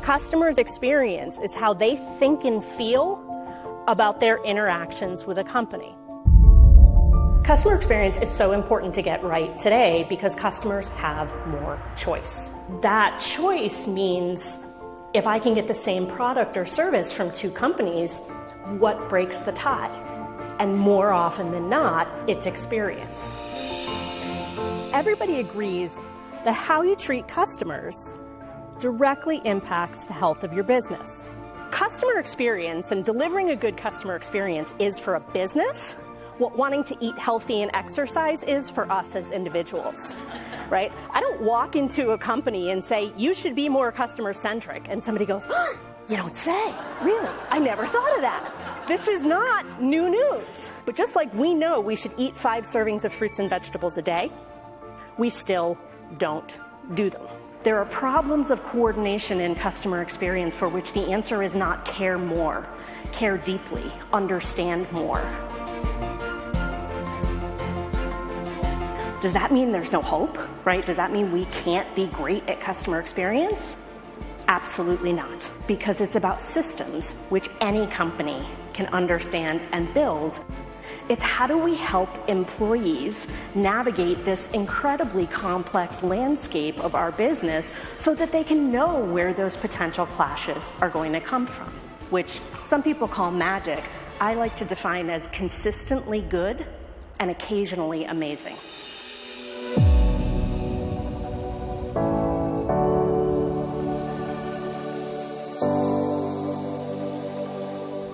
customer's experience is how they think and feel about their interactions with a company. Customer experience is so important to get right today because customers have more choice. That choice means if I can get the same product or service from two companies, what breaks the tie? And more often than not, it's experience. Everybody agrees that how you treat customers directly impacts the health of your business. Customer experience and delivering a good customer experience is for a business what wanting to eat healthy and exercise is for us as individuals, right? I don't walk into a company and say, you should be more customer-centric, and somebody goes, oh, you don't say, really? I never thought of that. This is not new news. But just like we know we should eat 5 servings of fruits and vegetables a day, we still don't do them. There are problems of coordination in customer experience for which the answer is not care more, care deeply, understand more. Does that mean there's no hope, right? Does that mean we can't be great at customer experience? Absolutely not, because it's about systems which any company can understand and build. It's how do we help employees navigate this incredibly complex landscape of our business so that they can know where those potential clashes are going to come from, which some people call magic. I like to define as consistently good and occasionally amazing.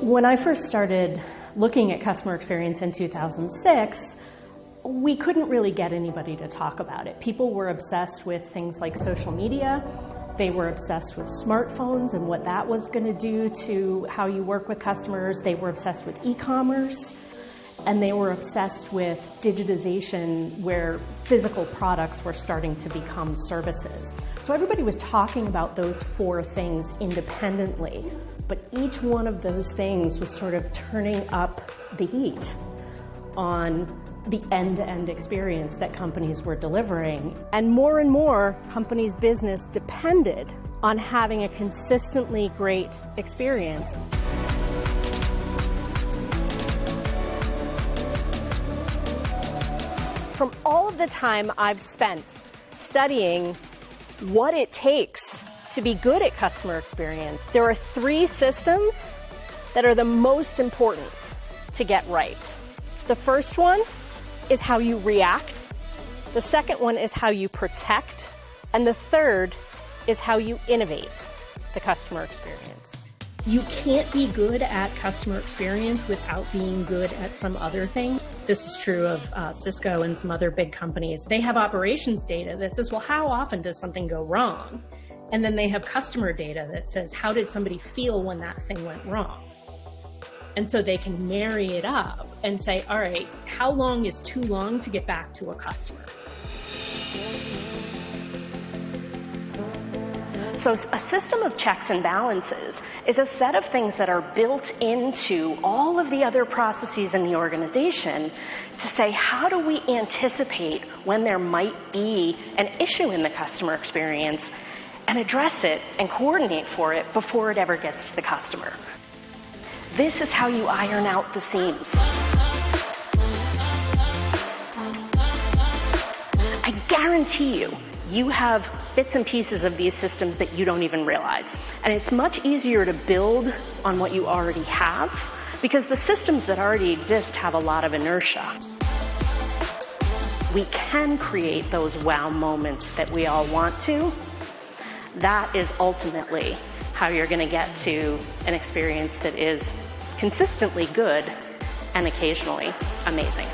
When I first started looking at customer experience in 2006, we couldn't really get anybody to talk about it. People were obsessed with things like social media. They were obsessed with smartphones and what that was going to do to how you work with customers. They were obsessed with e-commerce, and they were obsessed with digitization where physical products were starting to become services. So everybody was talking about those 4 things independently. But each one of those things was sort of turning up the heat on the end-to-end experience that companies were delivering. And more companies' business depended on having a consistently great experience. From all of the time I've spent studying what it takes to be good at customer experience, there are 3 systems that are the most important to get right. The first one is how you react. The second one is how you protect. And the third is how you innovate the customer experience. You can't be good at customer experience without being good at some other thing. This is true of Cisco and some other big companies. They have operations data that says, well, how often does something go wrong? And then they have customer data that says, how did somebody feel when that thing went wrong? And so they can marry it up and say, all right, how long is too long to get back to a customer? So a system of checks and balances is a set of things that are built into all of the other processes in the organization to say, how do we anticipate when there might be an issue in the customer experience and address it and coordinate for it before it ever gets to the customer. This is how you iron out the seams. I guarantee you, you have bits and pieces of these systems that you don't even realize. And it's much easier to build on what you already have because the systems that already exist have a lot of inertia. We can create those wow moments that we all want to. That is ultimately how you're going to get to an experience that is consistently good and occasionally amazing.